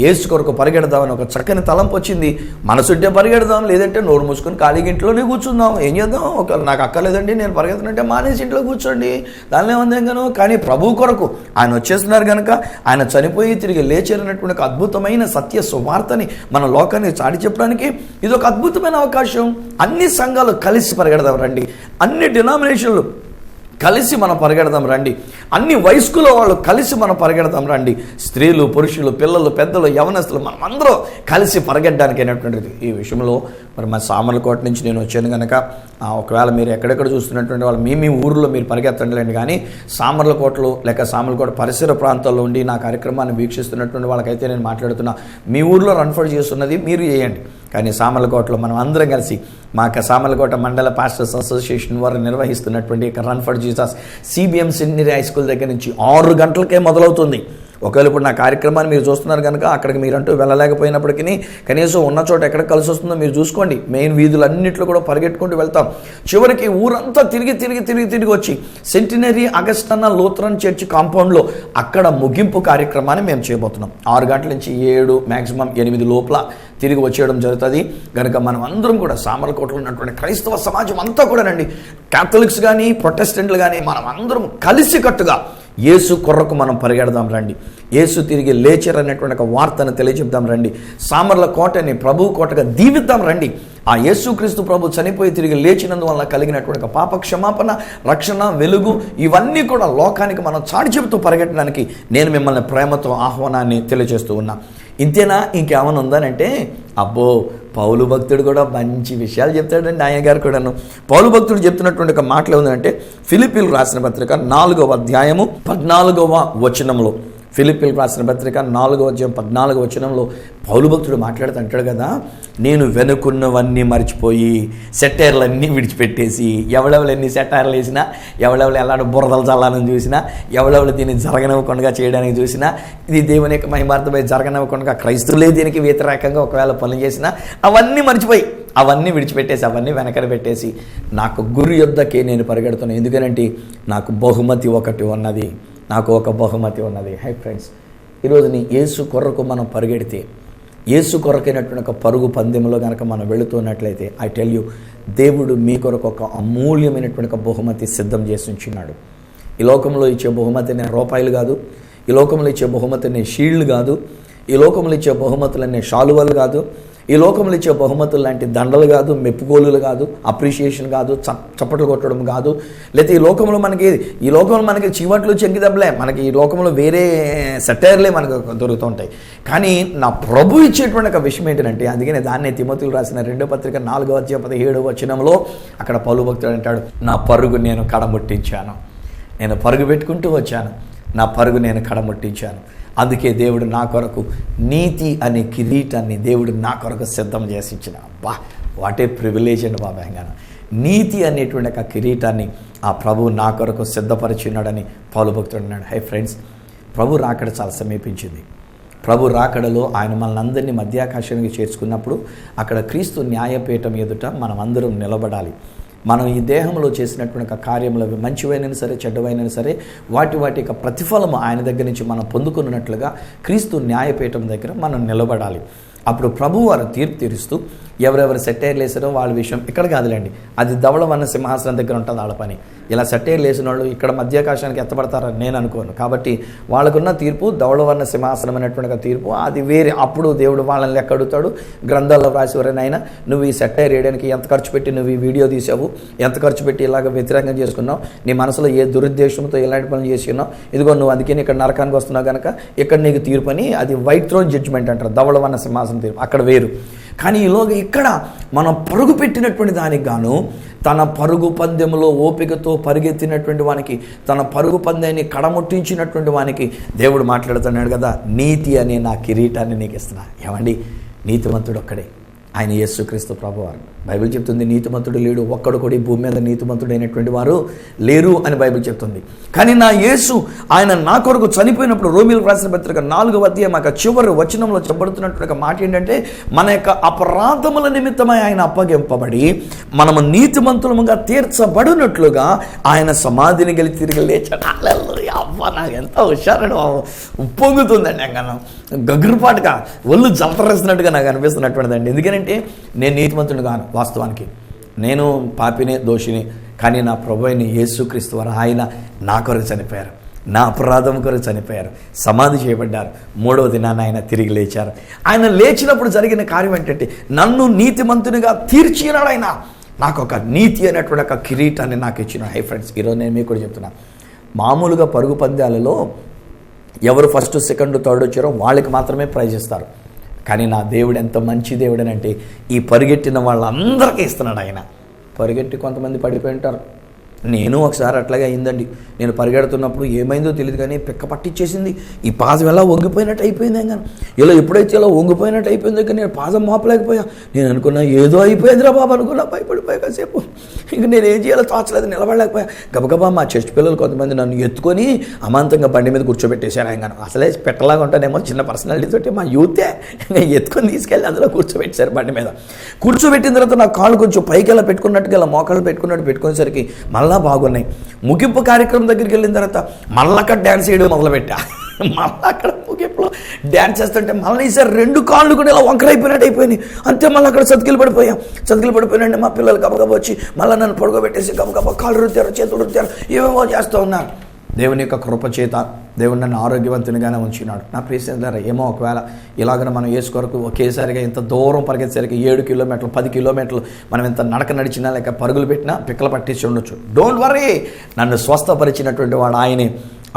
యేసు కొరకు పరిగెడదామని ఒక చక్కని తలంపు వచ్చింది. మనసుంటే పరిగెడదాం, లేదంటే నోరు మూసుకొని ఖాళీగా ఇంట్లోనే కూర్చుందాం. ఏం చేద్దాం? ఒక నాకు అక్కర్లేదండి నేను పరిగెత్తనంటే మానేసి ఇంట్లో కూర్చోండి, దానిలో ఏముందేగాను. కానీ ప్రభు కొరకు ఆయన వచ్చేస్తున్నారు కనుక, ఆయన చనిపోయి తిరిగి లేచేరినటువంటి ఒక అద్భుతమైన సత్య సువార్తని మన లోకాన్ని చాటి చెప్పడానికి ఇది ఒక అద్భుతమైన అవకాశం. అన్ని సంఘాలు కలిసి పరిగెడదాం రండి, అన్ని డినామినేషన్లు కలిసి మనం పరిగెడదాం రండి, అన్ని వయస్కుల వాళ్ళు కలిసి మనం పరిగెడదాం రండి. స్త్రీలు, పురుషులు, పిల్లలు, పెద్దలు, యవనస్తులు మనం అందరూ కలిసి పరిగెట్టడానికి అయినటువంటిది. ఈ విషయంలో మరి మా సామర్లకోట నుంచి నేను వచ్చాను కనుక ఒకవేళ మీరు ఎక్కడెక్కడ చూస్తున్నటువంటి వాళ్ళు మీ ఊరిలో మీరు పరిగెత్తండి, కానీ సామర్లకోటలో లేక సామర్లకోట పరిసర ప్రాంతాల్లో ఉండి నా కార్యక్రమాన్ని వీక్షిస్తున్నటువంటి వాళ్ళకైతే నేను మాట్లాడుతున్నా, మీ ఊరిలో రన్ ఫర్ చేస్తున్నది మీరు చేయండి. కానీ సామర్లకోటలో మనం అందరం కలిసి మా సామర్లకోట మండల పాస్టర్స్ అసోసియేషన్ వారు నిర్వహిస్తున్నటువంటి run for Jesus CBM senior high school దగ్గర నుంచి 6 గంటలకే మొదలవుతుంది. ఒకవేళ ఇప్పుడు నా కార్యక్రమాన్ని మీరు చూస్తున్నారు కనుక అక్కడికి మీరంటూ వెళ్ళలేకపోయినప్పటికీ కనీసం ఉన్న చోట ఎక్కడ కలిసి వస్తుందో మీరు చూసుకోండి. మెయిన్ వీధులన్నింటిలో కూడా పరిగెట్టుకుంటూ వెళ్తాం. చివరికి ఊరంతా తిరిగి వచ్చి సెంటినరీ అగస్టన్నా లూథరన్ చర్చ్ కాంపౌండ్లో అక్కడ ముగింపు కార్యక్రమాన్ని మేము చేయబోతున్నాం. 6 గంటల నుంచి 7 మ్యాక్సిమం 8 లోపల తిరిగి వచ్చేయడం జరుగుతుంది. కనుక మనం అందరం కూడా సామర్లకోటలో ఉన్నటువంటి క్రైస్తవ సమాజం అంతా కూడానండి, క్యాథలిక్స్ కానీ ప్రొటెస్టెంట్లు కానీ మనం అందరం కలిసికట్టుగా యేసు కొరకు మనం పరిగెడదాం రండి. యేసు తిరిగి లేచారనేటువంటి ఒక వార్తను తెలియజెప్దాం రండి. సామర్లకోటని ప్రభు కోటగా దీవిద్దాం రండి. ఆ యేసుక్రీస్తు ప్రభు చనిపోయి తిరిగి లేచినందువల్ల కలిగినటువంటి ఒక పాప క్షమాపణ, రక్షణ, వెలుగు ఇవన్నీ కూడా లోకానికి మనం చాటి చెబుతూ పరిగెట్టడానికి నేను మిమ్మల్ని ప్రేమతో ఆహ్వానాన్ని తెలియజేస్తూ ఉన్నా. ఇంతేనా? ఇంకేమైనా ఉందనంటే అబ్బో పౌలు భక్తుడు కూడా మంచి విషయాలు చెప్తాడండి. ఆయన గారు కూడాను పౌలు భక్తుడు చెప్తున్నటువంటి ఒక మాటలు ఏముందంటే ఫిలిప్పీయులకు రాసిన పత్రిక 4వ అధ్యాయము 14వ వచనంలో, ఫిలిప్పీయులకు రాసిన పత్రిక 4వ అధ్యాయం 14వ వచనంలో పౌలు భక్తుడు మాట్లాడుతూ అంటాడు కదా, నేను వెనుకున్నవన్నీ మర్చిపోయి సెటైర్లన్నీ విడిచిపెట్టేసి, ఎవడెవలు ఎన్ని సెటైర్లు వేసినా, ఎవడెవలు ఎలాంటి బురదలు చల్లాలని చూసినా, ఎవడెవలు దీన్ని జరగనివ్వకుండా చేయడానికి చూసినా, ఇది దేవుని యొక్క మహిమార్థమై జరగనివ్వకుండా క్రైస్తవులే దీనికి వ్యతిరేకంగా ఒకవేళ పనులు చేసినా అవన్నీ మర్చిపోయి, అవన్నీ విడిచిపెట్టేసి, అవన్నీ వెనకన పెట్టేసి నాకు గురి యొద్దకే నేను పరిగెడుతున్నాను. ఎందుకనంటే నాకు బహుమతి ఒకటి ఉన్నది, నాకు ఒక బహుమతి ఉన్నది. హై ఫ్రెండ్స్, ఈరోజు నీ యేసు కొరకు మనం పరిగెడితే, యేసు కొరకైనటువంటి ఒక పరుగు పందెంలో కనుక మనం వెళుతున్నట్లయితే ఐ టెల్ యూ, దేవుడు మీ కొరకు ఒక అమూల్యమైనటువంటి ఒక బహుమతి సిద్ధం చేసి ఉంచున్నాడు. ఈ లోకంలో ఇచ్చే బహుమతి అనే రూపాయలు కాదు, ఈ లోకంలో ఇచ్చే బహుమతి అనే షీల్డ్ కాదు, ఈ లోకంలో ఇచ్చే బహుమతులు అనే శాలువలు కాదు, ఈ లోకంలో ఇచ్చే బహుమతులు లాంటి దండలు కాదు, మెప్పుకోలులు కాదు, అప్రిషియేషన్ కాదు, చప్పట్లు కొట్టడం కాదు, లేకపోతే ఈ లోకంలో మనకి చీవట్లు చెంగిదబ్బలే, మనకి ఈ లోకంలో వేరే సెటైర్లే మనకు దొరుకుతుంటాయి. కానీ నా ప్రభు ఇచ్చేటువంటి ఒక విషయం ఏంటంటే, అందుకనే దాన్నే తిమోతికి రాసిన 2వ పత్రిక 4వ అధ్యాయం 17వ వచనంలో అక్కడ పౌలు భక్తుడు అంటాడు, నా పరుగు నేను కడముట్టించాను, నేను పరుగు పెట్టుకుంటూ వచ్చాను, నా పరుగు నేను కడముట్టించాను. అందుకే దేవుడు నా కొరకు నీతి అనే కిరీటాన్ని దేవుడు నా కొరకు సిద్ధం చేసి ఇచ్చిన. అబ్బా, వాట్ ఏ ప్రివిలేజ్ అండి బాబా. ఎంగాను నీతి అనేటువంటి ఒక కిరీటాన్ని ఆ ప్రభువు నా కొరకు సిద్ధపరిచున్నాడని పౌలు భక్తుడు అన్నాడు. హై ఫ్రెండ్స్, ప్రభు రాకడ చాలా సమీపించింది. ప్రభు రాకడలో ఆయన మనల్ని అందరినీ మధ్యాకాశానికి చేర్చుకున్నప్పుడు అక్కడ క్రీస్తు న్యాయపీఠం ఎదుట మనం అందరం నిలబడాలి. మనం ఈ దేహంలో చేసినటువంటి ఒక కార్యములు అవి మంచివైనా సరే చెడ్డవైనా సరే వాటి యొక్క ప్రతిఫలము ఆయన దగ్గర నుంచి మనం పొందుకున్నట్లుగా క్రీస్తు న్యాయపీఠం దగ్గర మనం నిలబడాలి. అప్పుడు ప్రభువు వారు తీర్పు తీరుస్తూ ఎవరెవరు సెటైర్లు వేసారో వాళ్ళ విషయం ఇక్కడ కాదులేండి, అది ధవళవర్ణ సింహాసనం దగ్గర ఉంటుంది వాళ్ళ పని. ఇలా సెటైర్లు వేసిన వాళ్ళు ఇక్కడ మధ్యాకాశానికి ఎత్తపడతారని నేను అనుకోను. కాబట్టి వాళ్ళకున్న తీర్పు ధవళవర్ణ సింహాసనం అనేటువంటి తీర్పు, అది వేరే. అప్పుడు దేవుడు వాళ్ళని లెక్క అడుగుతాడు. గ్రంథాల్లో రాసేవారైనా నువ్వు ఈ సెటైర్ వేయడానికి ఎంత ఖర్చు పెట్టి నువ్వు ఈ వీడియో తీసావు, ఎంత ఖర్చు పెట్టి ఇలాగ వ్యతిరేకంగా చేసుకున్నావు, నీ మనసులో ఏ దురుద్దేశంతో ఎలాంటి పనులు చేసుకున్నావు, ఇదిగో నువ్వు అందుకని ఇక్కడ నరకానికి వస్తున్నావు కనుక ఇక్కడ నీకు తీర్పు అని, అది వైట్ థ్రోన్ జడ్జిమెంట్ అంటారు, ధవళవర్ణ సింహాసనం తీర్పు అక్కడ వేరు. కానీ ఈలోగా ఇక్కడ మనం పరుగు పెట్టినటువంటి దానికి గాను, తన పరుగు పందెంలో ఓపికతో పరిగెత్తినటువంటి వానికి, తన పరుగు పందెన్ని కడముట్టించినటువంటి వానికి దేవుడు మాట్లాడుతున్నాడు కదా, నీతి అనే నా కిరీటాన్ని నీకు ఇస్తున్నా. ఏమండి, నీతిమంతుడు ఒక్కడే, ఆయన యేసుక్రీస్తు ప్రభువారు. బైబిల్ చెప్తుంది నీతిమంతుడు లేడు, ఒక్కడు కూడా ఈ భూమి మీద నీతిమంతుడైనటువంటి వారు లేరు అని బైబిల్ చెప్తుంది. కానీ నా యేసు ఆయన నా కొరకు చనిపోయినప్పుడు రోమీయులకు రాసిన పత్రిక 4వ అధ్యాయం చివరి వచనంలో చెప్పబడుతున్నటువంటి మాట ఏంటంటే, మన యొక్క అపరాధముల నిమిత్తమై ఆయన అప్పగింపబడి మనము నీతిమంతులముగా తీర్చబడినట్లుగా ఆయన సమాధిని గెలిచి తిరిగి లేచాడు. అవ్వ నాకు ఎంత హుషారని ఉప్పొంగుతుందండి. అంగనం గగ్గురుపాటుగా ఒళ్ళు జలతరేస్తున్నట్టుగా నాకు అనిపిస్తున్నటువంటిదండి. ఎందుకంటే నేను నీతిమంతుడు కాను, వాస్తవానికి నేను పాపినే, దోషిని. కానీ నా ప్రభువైన యేసుక్రీస్తు వారు ఆయన నా కొరకు చనిపోయారు, నా అపరాధం కొరకు చనిపోయారు, సమాధి చేయబడ్డారు, 3వ దినాన ఆయన తిరిగి లేచారు. ఆయన లేచినప్పుడు జరిగిన కార్యం ఏంటంటే, నన్ను నీతిమంతునిగా తీర్చినాడు ఆయన. నాకు ఒక నీతి అనేటువంటి ఒక కిరీటాన్ని నాకు ఇచ్చిన. హై ఫ్రెండ్స్, ఈరోజు నేను మీకు కూడా చెప్తున్నా, మామూలుగా పరుగు పందాలలో ఎవరు ఫస్ట్, సెకండ్, థర్డ్ వచ్చారో వాళ్ళకి మాత్రమే ప్రైజ్ ఇస్తారు. కానీ నా దేవుడు ఎంత మంచి దేవుడు అని అంటే, ఈ పరిగెట్టిన వాళ్ళందరికీ ఇస్తున్నాడు ఆయన. పరిగెట్టి కొంతమంది పడిపోయి ఉంటారు. నేను ఒకసారి అట్లాగే అయిందండి. నేను పరిగెడుతున్నప్పుడు ఏమైందో తెలియదు కానీ పిక్క పట్టించేసింది. ఈ పాదం ఎలా వంగిపోయినట్టు అయిపోయింది. కానీ ఇలా ఎప్పుడైతే ఇలా వంగిపోయినట్టు అయిపోయిందో కానీ నేను పాదం మోపలేకపోయా. నేను అనుకున్నా ఏదో అయిపోయిందిరా బాబు అనుకున్నా, భయపడిపోయా కాసేపు. ఇంక నేను ఏం చేయాలో తోచలేదు, నిలబడలేకపోయా. గబగబా మా చర్చ్ పిల్లలు కొంతమంది నన్ను ఎత్తుకొని అమాంతంగా బండి మీద కూర్చోబెట్టేశారు. ఆయన అసలే పెట్టలాగా ఉంటానేమో, చిన్న పర్సనాలిటీ తోటి మా యూతే ఎత్తుకొని తీసుకెళ్ళి అందులో కూర్చోబెట్టారు. బండి మీద కూర్చోబెట్టిన తర్వాత నా కాళ్ళు కొంచెం పైకి ఎలా పెట్టుకున్నట్టుగా, ఇలా మోకాళ్ళు పెట్టుకునేసరికి మళ్ళీ బాగున్నాయి. ముగింపు కార్యక్రమం దగ్గరికి వెళ్ళిన తర్వాత మళ్ళీ అక్కడ డ్యాన్స్ చేయడం మొదలుపెట్టా. మళ్ళీ అక్కడ ముగింపులో డ్యాన్స్ చేస్తుంటే మళ్ళీ ఈసారి 2 కాళ్ళు కూడా ఇలా వంకరైపోయినట్టు అయిపోయినాయి. అంతే మళ్ళీ అక్కడ చతికిలు పడిపోయినండి. మా పిల్లలు గబగబా వచ్చి మళ్ళీ నన్ను పడుకోబెట్టేసి గబగబా కాళ్ళు రుద్దారు, చేతులు రుద్దారు, ఏమేమో చేస్తూ ఉన్నారు. దేవుని యొక్క కృప చేత దేవుడు నన్ను ఆరోగ్యవంతునిగానే ఉంచినాడు. నా ప్రియసంగారా, ఏమో ఒకవేళ ఇలాగ మనం యేసు కొరకు ఒకేసారిగా ఇంత దూరం పరిగెత్తేసరికి 7 కిలోమీటర్లు 10 కిలోమీటర్లు మనం ఇంత నడక నడిచినా లేక పరుగులు పెట్టినా పిక్కలు పట్టించి ఉండొచ్చు. డోంట్ వరీ, నన్ను స్వస్థపరిచినటువంటి వాడు ఆయనే.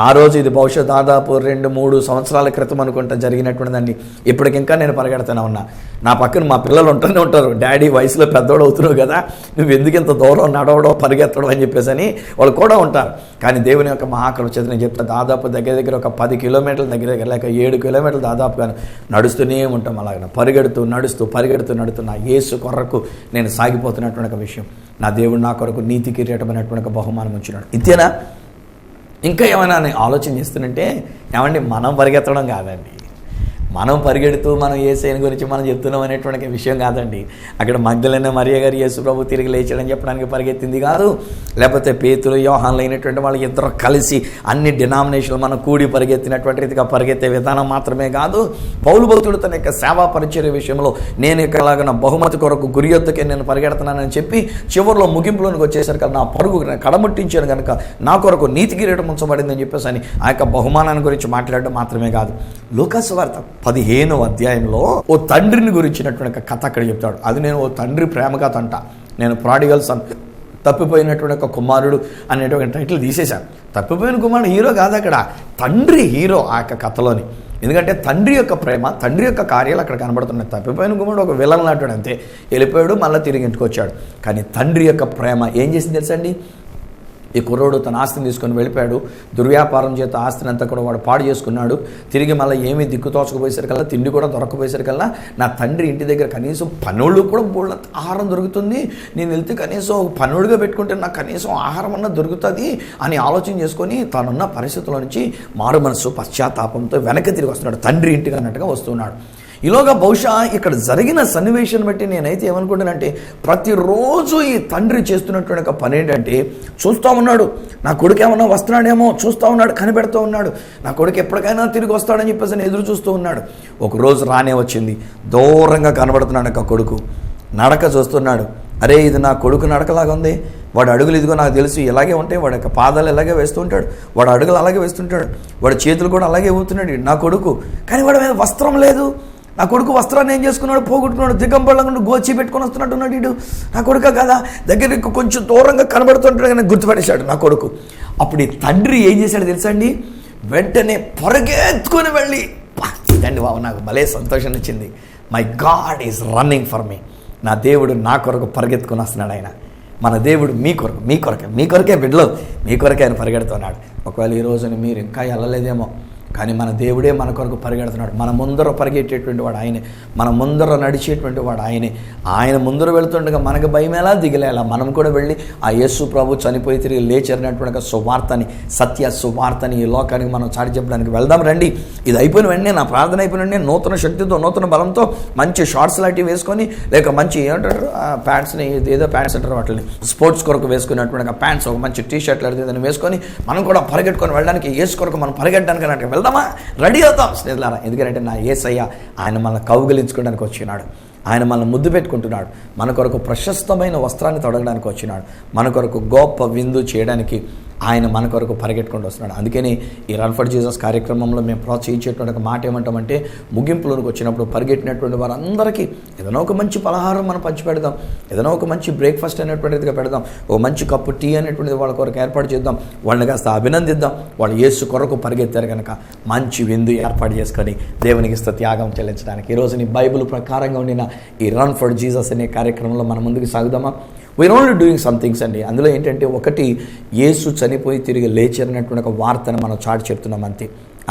ఆ రోజు ఇది బహుశా దాదాపు 2-3 సంవత్సరాల క్రితం అనుకుంటా జరిగినటువంటిదండి. ఇప్పటికింకా నేను పరిగెడుతూనే ఉన్నా. నా పక్కన మా పిల్లలు ఉంటూనే ఉంటారు, డాడీ వయసులో పెద్దోడు అవుతున్నావు కదా, నువ్వు ఎందుకు ఇంత దూరం నడవడం పరిగెత్తడం అని చెప్పేసి అని వాళ్ళు కూడా ఉంటారు. కానీ దేవుని యొక్క మహాకృప చేత నేను చెప్తా, దాదాపు దగ్గర ఒక 10 కిలోమీటర్ల దగ్గర లేక 7 కిలోమీటర్లు దాదాపుగా నడుస్తూనే ఉంటాం. అలాగ పరిగెడుతూ నడుతున్నా యేసు కొరకు నేను సాగిపోతున్నటువంటి ఒక విషయం. నా దేవుడు నా కొరకు నీతి కిరీటం అనేటువంటి ఒక బహుమానం ఉంచినాడు. ఇంతేనా, ఇంకా ఏమైనా ఆలోచన చేస్తున్నంటే, ఏమండి మనం పరిగెత్తడం కాదండి, మనం పరిగెడుతూ మనం యేసయ్య గురించి మనం చెప్తున్నాం అనేటువంటి విషయం కాదండి. అక్కడ మగ్దలేనే మరియ గారు యేసు ప్రభు తిరిగి లేచాడని చెప్పడానికి పరిగెత్తింది కాదు. లేకపోతే పేతురు, యోహాన్లు అయినటువంటి వాళ్ళు ఇద్దరు కలిసి అన్ని డినామినేషన్లు మనం కూడి పరిగెత్తినటువంటి రీతిగా పరిగెత్తే విధానం మాత్రమే కాదు. పౌలు భక్తుడు తన యొక్క సేవా పరిచర్య విషయంలో నేను ఇక్కడలాగా నా బహుమతి కొరకు గురియొద్దకే నేను పరిగెడుతున్నానని చెప్పి చివరిలో ముగింపులోనికి వచ్చేసరికి నా పరుగు కడముట్టించాను కనుక నా కొరకు నీతి కిరీటం ఉంచబడిందని చెప్పేసి అని ఆ యొక్క బహుమానాన్ని గురించి మాట్లాడడం మాత్రమే కాదు. లూకా సువార్త 15వ అధ్యాయంలో ఓ తండ్రిని గురించినటువంటి కథ అక్కడ చెప్తాడు. అది నేను ఓ తండ్రి ప్రేమ కథ అంట. నేను ప్రాడిగల్ సన్, తప్పిపోయినటువంటి ఒక కుమారుడు అనేటువంటి టైటిల్ తీసేశాను. తప్పిపోయిన కుమారుడు హీరో కాదు, అక్కడ తండ్రి హీరో ఆ యొక్క కథలోని. ఎందుకంటే తండ్రి యొక్క ప్రేమ, తండ్రి యొక్క కార్యాలు అక్కడ కనబడుతున్నాయి. తప్పిపోయిన కుమారుడు ఒక విలన్ లాంటాడు అంతే, వెళ్ళిపోయాడు, మళ్ళీ తిరిగి ఇంటికి వచ్చాడు. కానీ తండ్రి యొక్క ప్రేమ ఏం చేసింది తెలుసండి? ఈ కుర్రోడు తన ఆస్తిని తీసుకొని వెళ్ళిపోయాడు. దుర్వ్యాపారం చేత ఆస్తిని అంతా కూడా వాడు పాడు చేసుకున్నాడు. తిరిగి మళ్ళీ ఏమీ దిక్కుతోచకపోయేసరికల్లా, తిండి కూడా దొరకపోయేసరికల్లా, నా తండ్రి ఇంటి దగ్గర కనీసం పనులు కూడా బోళ్ళంత ఆహారం దొరుకుతుంది, నేను వెళ్తే కనీసం పనుడుగా పెట్టుకుంటే నాకు కనీసం ఆహారం అన్న దొరుకుతుంది అని ఆలోచన చేసుకొని తనున్న పరిస్థితుల నుంచి మారు మనసు పశ్చాత్తాపంతో వెనక్కి తిరిగి వస్తున్నాడు. తండ్రి ఇంటికి అన్నట్టుగా వస్తున్నాడు. ఈలోగా బహుశా ఇక్కడ జరిగిన సన్నివేశాన్ని బట్టి నేనైతే ఏమనుకుంటానంటే, ప్రతిరోజు ఈ తండ్రి చేస్తున్నటువంటి ఒక పని ఏంటంటే, చూస్తూ ఉన్నాడు నా కొడుకు ఏమన్నా వస్తున్నాడేమో, చూస్తూ ఉన్నాడు, కనిపెడుతూ ఉన్నాడు, నా కొడుకు ఎప్పటికైనా తిరిగి వస్తాడని చెప్పేసి నేను ఎదురు చూస్తూ ఉన్నాడు. ఒకరోజు రానే వచ్చింది, దూరంగా కనబడుతున్నాడు ఒక కొడుకు, నడక చూస్తున్నాడు. అరే ఇది నా కొడుకు నడకలాగా ఉంది, వాడు అడుగులు ఇదిగో నాకు తెలుసు ఇలాగే ఉంటాయి, వాడి యొక్క పాదాలు ఇలాగే వేస్తుంటాడు, వాడు అడుగులు అలాగే వేస్తుంటాడు, వాడి చేతులు కూడా అలాగే ఊతున్నాడు నా కొడుకు. కానీ వాడి మీద వస్త్రం లేదు. నా కొడుకు వస్త్రాన్ని ఏం చేసుకున్నాడు, పోగొట్టుకున్నాడు, దిగంబళ్ళంగా గోచి పెట్టుకొని వస్తున్నట్టున్నాడు. వీడు నా కొడుక కదా, దగ్గరికి కొంచెం దూరంగా కనబడుతుంటాడు కానీ గుర్తుపట్టేశాడు నా కొడుకు. అప్పుడు ఈ తండ్రి ఏం చేశాడు తెలుసా అండి? వెంటనే పరిగెత్తుకొని వెళ్ళి, ఇదండి బాబు నాకు భలే సంతోషం వచ్చింది, my God is running for me. నా దేవుడు నా కొరకు పరిగెత్తుకొని వస్తున్నాడు. ఆయన మన దేవుడు మీ కొరకే బిడ్డలో మీ కొరకే ఆయన పరిగెడుతున్నాడు. ఒకవేళ ఈ రోజున మీరు ఇంకా వెళ్ళలేదేమో, కానీ మన దేవుడే మన కొరకు పరిగెడుతున్నాడు. మన ముందర పరిగెట్టేటువంటి వాడు ఆయనే, మన ముందర నడిచేటువంటి వాడు ఆయనే. ఆయన ముందర వెళుతుండగా మనకు భయం ఎలా దిగలేలా మనం కూడా వెళ్ళి ఆ యేసు ప్రభు చనిపోయి తిరిగి లేచరినటువంటి సువార్తని, సత్య సువార్తని ఈ లోకానికి మనం చాటి చెప్పడానికి వెళ్దాం రండి. ఇది అయిపోయిన వెంటనే, నా ప్రార్థన అయిపోయిన వెంటనే నూతన శక్తితో, నూతన బలంతో మంచి షార్ట్స్ లాంటివి వేసుకొని, లేక మంచి ఏమంటారు ప్యాంట్స్ని, ఏదో ప్యాంట్స్ అంటారు వాటిని, స్పోర్ట్స్ కొరకు వేసుకున్నటువంటి ప్యాంట్స్, ఒక మంచి టీ షర్ట్లు అడితే దాన్ని వేసుకొని మనం కూడా పరిగెట్టుకొని వెళ్ళడానికి, యేసు కొరకు మనం పరిగెట్టడానికి అంటే వెళ్దామా, రెడీ అవుతాం స్నేహితులారా. ఎందుకంటే నా యేసయ్య ఆయన మనల్ని కౌగిలించుకోవడానికి వచ్చినాడు, ఆయన మనల్ని ముద్దు పెట్టుకుంటున్నాడు, మన కొరకు ప్రశస్తమైన వస్త్రాన్ని తొడగడానికి వచ్చినాడు, మన కొరకు గొప్ప విందు చేయడానికి ఆయన మన కొరకు పరిగెట్టుకుంటూ వస్తున్నాడు. అందుకని ఈ రన్ ఫర్ జీసస్ కార్యక్రమంలో మేము ప్రోత్సహించేటువంటి ఒక మాట ఏమంటామంటే, ముగింపులోకి వచ్చినప్పుడు పరిగెట్టినటువంటి వారందరికీ ఏదైనా ఒక మంచి పలహారం మనం పంచి పెడదాం, ఏదైనా ఒక మంచి బ్రేక్ఫాస్ట్ అనేటువంటిదిగా పెడదాం, ఒక మంచి కప్పు టీ అనేటువంటిది వాళ్ళ కొరకు ఏర్పాటు చేద్దాం, వాళ్ళని కాస్త అభినందిద్దాం. వాళ్ళు యేసు కొరకు పరిగెత్తారు కనుక మంచి విందు ఏర్పాటు చేసుకొని దేవునికి త్యాగం చెల్లించడానికి ఈరోజు నీ బైబిల్ ప్రకారంగా ఉండిన ఈ రన్ ఫర్ జీసస్ అనే కార్యక్రమంలో మనం ముందుకు సాగుదామా? We're only doing some things అండి. అందులో ఏంటంటే, ఒకటి యేసు చనిపోయి తిరిగి లేచరినటువంటి ఒక వార్తను మనం చాటి చెప్తున్నాం,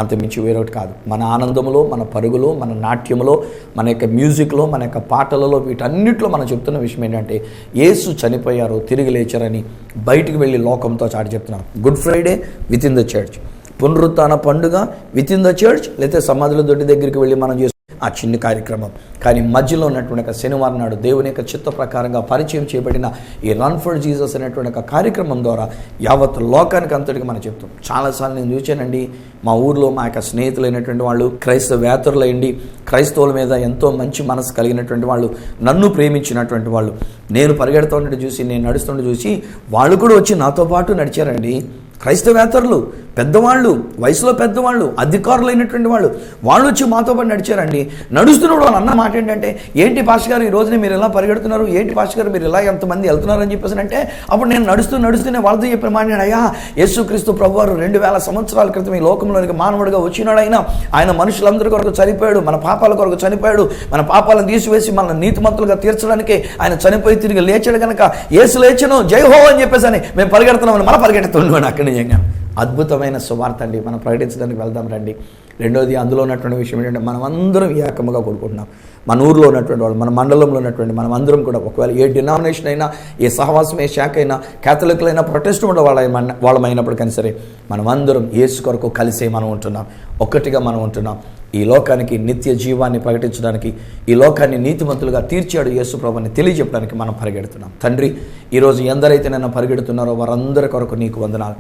అంతమించి వేరొకటి కాదు. మన ఆనందంలో, మన పరుగులో, మన నాట్యంలో, మన యొక్క మ్యూజిక్లో, మన యొక్క పాటలలో, వీటన్నిటిలో మనం చెప్తున్న విషయం ఏంటంటే, యేసు చనిపోయారు, తిరిగి లేచారని బయటికి వెళ్ళి లోకంతో చాటి చెప్తున్నాం. Good Friday with in the church, పునరుత్థాన పండుగ విత్ ఇన్ ద చర్చ్, లేకపోతే సమాధుల దొడ్డి దగ్గరికి వెళ్ళి మనం ఆ చిన్న కార్యక్రమం. కానీ మధ్యలో ఉన్నటువంటి ఒక శనివారం నాడు దేవుని యొక్క చిత్త ప్రకారంగా పరిచయం చేయబడిన ఈ రన్ ఫర్ జీసస్ అనేటువంటి ఒక కార్యక్రమం ద్వారా యావత్ లోకానికి అంతటికి మనం చెప్తాం. చాలాసార్లు నేను చూశానండి, మా ఊర్లో మా యొక్క స్నేహితులైనటువంటి వాళ్ళు, క్రైస్తవేతరులైండి, క్రైస్తవుల మీద ఎంతో మంచి మనసు కలిగినటువంటి వాళ్ళు, నన్ను ప్రేమించినటువంటి వాళ్ళు, నేను పరిగెడుతుంటే చూసి, నేను నడుస్తుంటే చూసి వాళ్ళు కూడా వచ్చి నాతో పాటు నడిచారండి. క్రైస్తవేతరులు, పెద్దవాళ్ళు, వయసులో పెద్దవాళ్ళు, అధికారులైనటువంటి వాళ్ళు వచ్చి మాతో పాటు నడిచారండి. నడుస్తున్నప్పుడు వాళ్ళు అన్న మాట ఏంటంటే, ఏంటి పాస్టర్ గారు ఈ రోజునే మీరు ఎలా పరిగెడుతున్నారు, ఏంటి పాస్టర్ గారు మీరు ఇలా ఎంతమంది వెళ్తున్నారు అని చెప్పేసి అంటే, అప్పుడు నేను నడుస్తూనే వాళ్ళతో చెప్పిన మాట, అయ్యా యేసుక్రీస్తు ప్రభువారు 2000 సంవత్సరాల క్రితం ఈ లోకంలోనికి మానవుడిగా వచ్చినాడు. ఆయన మనుషులందరి కొరకు చనిపోయాడు, మన పాపాల కొరకు చనిపోయాడు, మన పాపాలను తీసివేసి మన నీతిమంతులుగా తీర్చడానికి ఆయన చనిపోయి తిరిగి లేచాడు కనుక యేసు లేచను, జై హో అని చెప్పేసి అని మేము పరిగెడుతున్నామని మన పరిగెడుతున్నాడు. అక్కడ నిజంగా అద్భుతమైన సువార్త అండి, మనం ప్రకటించడానికి వెళ్దాం రండి. రెండోది, అందులో ఉన్నటువంటి విషయం ఏంటంటే, మనం అందరం ఏకముగా కోరుకుంటున్నాం. మన ఊరిలో ఉన్నటువంటి వాళ్ళు, మన మండలంలో ఉన్నటువంటి మనం అందరం కూడా, ఒకవేళ ఏ డినామినేషన్ అయినా, ఏ సహవాసం, ఏ శాఖ అయినా, క్యాథలిక్లైనా, ప్రొటెస్టెంట్ వాళ్ళమైనప్పటికైనా సరే, మనం అందరం యేసు కొరకు కలిసే మనం ఉంటున్నాం, ఒక్కటిగా మనం ఉంటున్నాం. ఈ లోకానికి నిత్య జీవాన్ని ప్రకటించడానికి, ఈ లోకాన్ని నీతిమంతులుగా తీర్చాడు యేసు ప్రభువుని తెలియజెప్పడానికి మనం పరిగెడుతున్నాం. తండ్రి, ఈరోజు ఎందరైతే నన్ను పరిగెడుతున్నారో వారందరి కొరకు నీకు వందనాలు.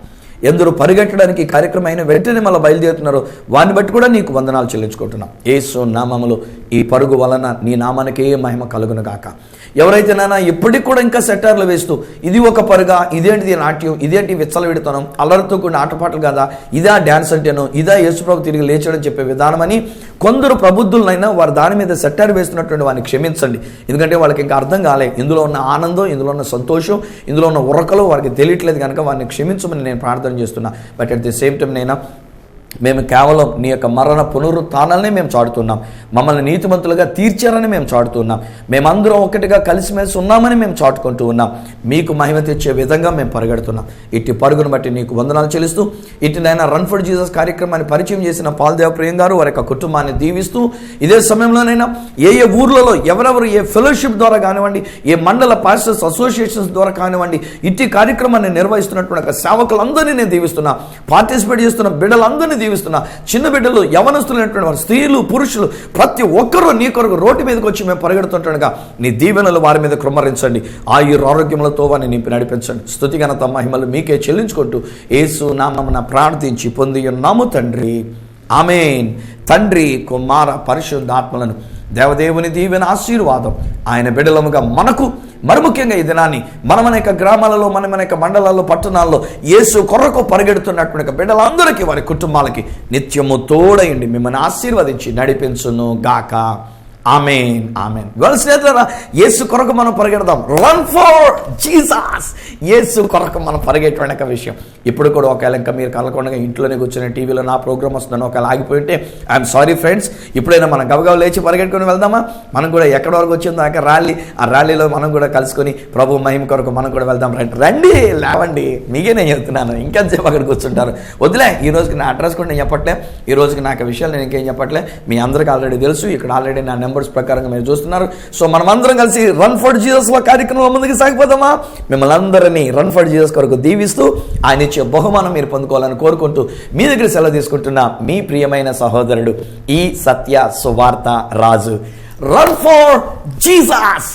ఎందరూ పరిగెట్టడానికి కార్యక్రమం అయిన వెంటనే మళ్ళీ బయలుదేరుతున్నారో వారిని బట్టి కూడా నీకు వందనాలు చెల్లించుకుంటున్నాం. యేసు నామములో ఈ పరుగు వలన నీ నామానికే మహిమ కలుగును గాక. ఎవరైతే నాన్న ఇప్పటికి కూడా ఇంకా సెట్టార్లు వేస్తూ, ఇది ఒక పరుగా, ఇదేంటిది నాట్యం, ఇదేంటి విచ్చలవిడతనం, అల్లరితో కూడిన ఆటపాటలు కదా, ఇదా డ్యాన్స్ అంటేనో, ఇదా యేసుప్రభు తిరిగి లేచాడని చెప్పే విధానమని కొందరు ప్రబుద్ధులనైనా వారు దాని మీద సెట్టారు వేస్తున్నటువంటి వారిని క్షమించండి. ఎందుకంటే వాళ్ళకి ఇంకా అర్థం కాలే, ఇందులో ఉన్న ఆనందం, ఇందులో ఉన్న సంతోషం, ఇందులో ఉన్న ఉరకలు వారికి తెలియట్లేదు కనుక వారిని క్షమించమని నేను ప్రార్థన చేస్తున్నా. But at the same time నైనా మేము కేవలం నీ యొక్క మరణ పునరుత్థానాలనే మేము చాటుతున్నాం, మమ్మల్ని నీతిమంతులుగా తీర్చారని మేము చాటుతున్నాం, మేమందరం ఒకటిగా కలిసిమెలిసి ఉన్నామని మేము చాటుకుంటూ ఉన్నాం. మీకు మహిమ తెచ్చే విధంగా మేము పరిగెడుతున్నాం. ఇట్టి పరుగును బట్టి నీకు వందనాలు చెల్లిస్తూ, ఇటునైనా రన్ ఫర్ జీసస్ కార్యక్రమాన్ని పరిచయం చేసిన పాల్దేవ ప్రియం గారు వారి యొక్క కుటుంబాన్ని దీవిస్తూ, ఇదే సమయంలోనైనా ఏ ఊర్లలో ఎవరెవరు ఏ ఫెలోషిప్ ద్వారా కానివ్వండి, ఏ మండల పాస్టర్స్ అసోసియేషన్స్ ద్వారా కానివ్వండి, ఇట్టి కార్యక్రమాన్ని నిర్వహిస్తున్నటువంటి సేవకులందరినీ నేను దీవిస్తున్నా. పార్టిసిపేట్ చేస్తున్న బిడ్డలందరినీ దీవిస్తున్నా. చిన్న బిడ్డలు, యవనస్తులైనటువంటి వారు, స్త్రీలు, పురుషులు, ప్రతి ఒక్కరూ నీ కొరకు రోడ్డు మీదకి వచ్చి మేము పరిగెడుతుండగా నీ దీవెనలు వారి మీద కృమ్మరించండి. ఆయుర్ ఆరోగ్యములతో వారిని నింపి నడిపించండి. స్తుతి ఘనత మహిమలు మీకే చెల్లించుకుంటూ యేసు నామమున ప్రార్థించి పొంది ఉన్నాము తండ్రి, ఆమేన్. తండ్రి, కుమార, పరిశుద్ధాత్మలను దేవదేవుని దీవెన ఆశీర్వాదం ఆయన బిడ్డలముగా మనకు, మరి ముఖ్యంగా ఈ దినాన్ని మన యొక్క గ్రామాలలో, మన యొక్క మండలాల్లో, పట్టణాల్లో యేసు కొరకు పరిగెడుతున్నటువంటి బిడ్డలందరికీ, వారి కుటుంబాలకి నిత్యము తోడయండి, మిమ్మల్ని ఆశీర్వదించి నడిపించును గాక. ఆమేన్ ఆమేన్. స్నేహితులారా, యేసు కొరకు మనం పరిగెడదాం. Run for Jesus. యేసు కొరకు మనం పరిగెట్టడం ఒక విషయం. ఇప్పుడు కూడా ఒకవేళ ఇంకా మీరు కలకొండగా ఇంట్లోనే కూర్చొని టీవీలో నా ప్రోగ్రామ్ వస్తుందని ఒకవేళ ఆగిపోయింటే ఐఎమ్ సారీ ఫ్రెండ్స్. ఇప్పుడైనా మనం గబగబా లేచి పరిగెట్టుకొని వెళ్దామా? మనం కూడా ఎక్కడి వరకు వచ్చిందో అక్కడ ర్యాలీ, ఆ ర్యాలీలో మనం కూడా కలుసుకొని ప్రభు మహిమ కొరకు మనం కూడా వెళ్దాం. రండి, లేవండి. మీకే నేను చెప్తున్నాను, ఇంకెంతసేపు అక్కడ కూర్చుంటారు. వదిలే, ఈ రోజుకి నా అడ్రస్ కూడా నేను చెప్పట్లే, ఈ రోజుకి నాకు విషయాలు నేను ఇంకేం చెప్పట్లే. మీ అందరికీ ఆల్రెడీ తెలుసు. ఇక్కడ ఆల్రెడీ నా నెంబర్స్ ప్రకారంగా మీరు చూస్తున్నారు. సో మనం అందరం కలిసి రన్ ఫర్ జీసస్ కార్యక్రమంలో ముందుకు సాగిపోదామా? మిమ్మల్ని అందరినీ రన్ ఫర్ జీసస్ కొరకు దీవిస్తూ ఆయన ఇచ్చే బహుమానం మీరు పొందుకోవాలని కోరుకుంటూ మీ దగ్గర సెలవు తీసుకుంటున్న మీ ప్రియమైన సహోదరుడు ఈ సత్య సువార్త రాజు. Run for Jesus.